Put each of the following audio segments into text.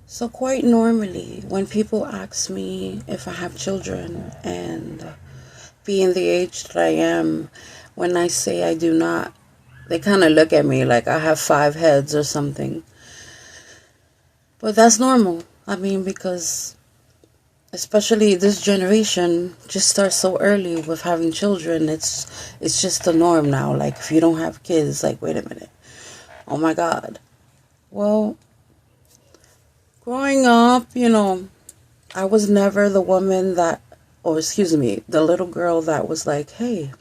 So, quite normally, when people ask me if I have children, and being the age that I am, when I say I do not, they kind of look at me like I have 5 heads or something. But that's normal. I mean, because especially this generation just starts so early with having children. It's just the norm now. Like, if you don't have kids, like, wait a minute. Oh my God. Well, growing up, I was never the woman that, or excuse me, the little girl that was like, hey,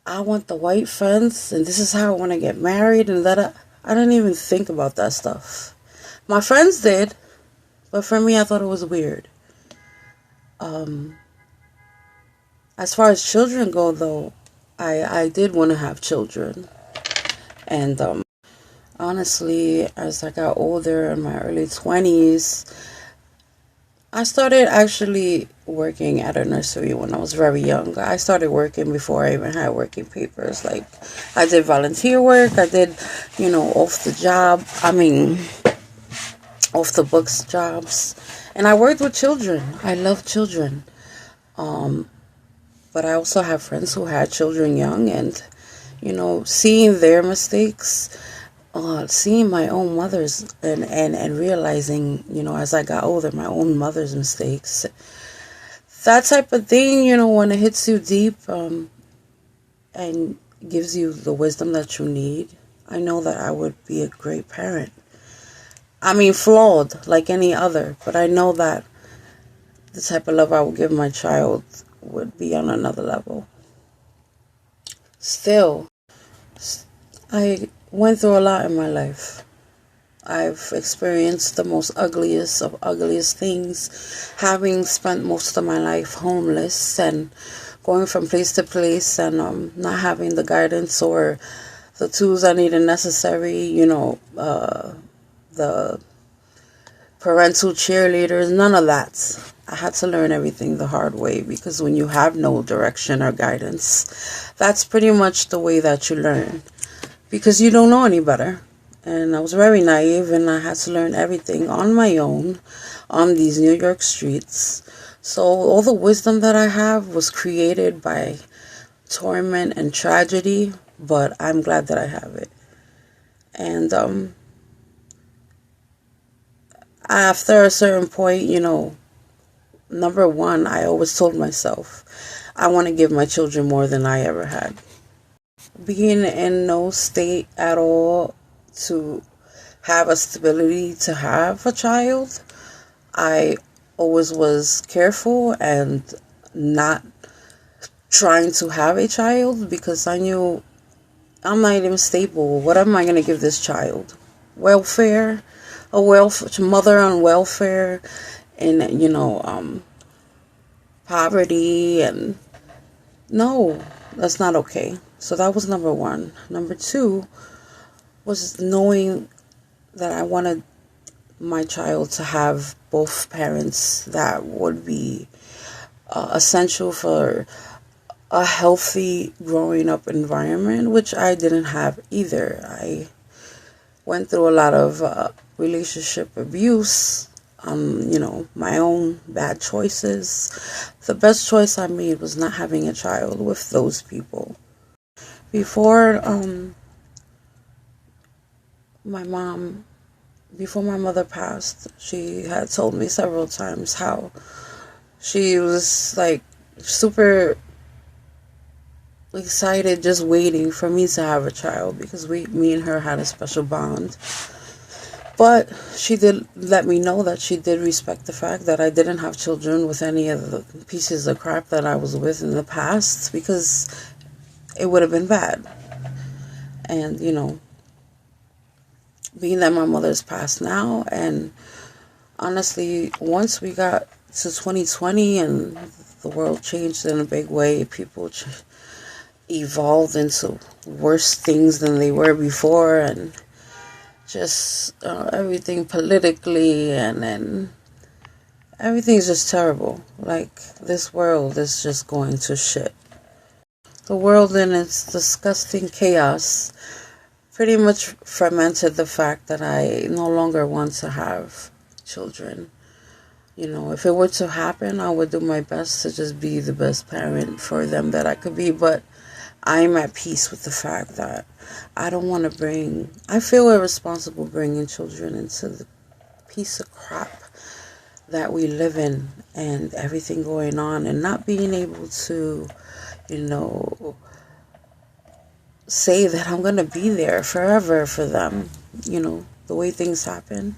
I want the white fence and this is how I want to get married, and that I didn't even think about that stuff. My friends did, but for me, I thought it was weird. Um, as far as children go, though, I did want to have children. And honestly, as I got older in my early 20s, I started actually working at a nursery when I was very young. I started working before I even had working papers. Like, I did volunteer work. I did, off the books jobs. And I worked with children. I love children. But I also have friends who had children young, and, seeing their mistakes, seeing my own mother's, and realizing, as I got older, my own mother's mistakes, that type of thing, when it hits you deep, and gives you the wisdom that you need, I know that I would be a great parent. I mean, flawed like any other, but I know that the type of love I would give my child would be on another level. Still, I went through a lot in my life. I've experienced the most ugliest of ugliest things, having spent most of my life homeless and going from place to place, and not having the guidance or the tools I needed necessary, the parental cheerleaders, none of that. I had to learn everything the hard way, because when you have no direction or guidance, that's pretty much the way that you learn, because you don't know any better. And I was very naive, and I had to learn everything on my own on these New York streets. So all the wisdom that I have was created by torment and tragedy, but I'm glad that I have it. And after a certain point, number one, I always told myself, I want to give my children more than I ever had. Being in no state at all to have a stability to have a child, I always was careful and not trying to have a child, because I knew I'm not even stable. What am I going to give this child? Welfare? A mother on welfare, and poverty, and no, that's not okay. So that was number one. Number two was knowing that I wanted my child to have both parents that would be essential for a healthy growing up environment, which I didn't have either. I went through a lot of relationship abuse, my own bad choices. The best choice I made was not having a child with those people. Before before my mother passed, she had told me several times how she was like super excited, just waiting for me to have a child, because me and her had a special bond. But she did let me know that she did respect the fact that I didn't have children with any of the pieces of crap that I was with in the past, because it would have been bad. And, being that my mother's passed now, and honestly, once we got to 2020 and the world changed in a big way, people evolved into worse things than they were before, and just everything politically, and then everything's just terrible. Like, this world is just going to shit. The world in its disgusting chaos pretty much fermented the fact that I no longer want to have children. You know, if it were to happen, I would do my best to just be the best parent for them that I could be. But I'm at peace with the fact that I don't want to I feel irresponsible bringing children into the piece of crap that we live in and everything going on, and not being able to, you know, say that I'm going to be there forever for them, you know, the way things happen.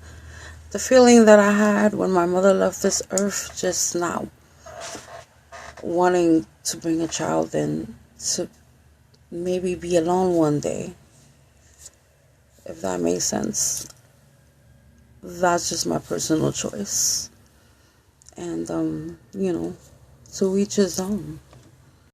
The feeling that I had when my mother left this earth, just not wanting to bring a child in to maybe be alone one day, if that makes sense. That's just my personal choice. And, you know, to each his own.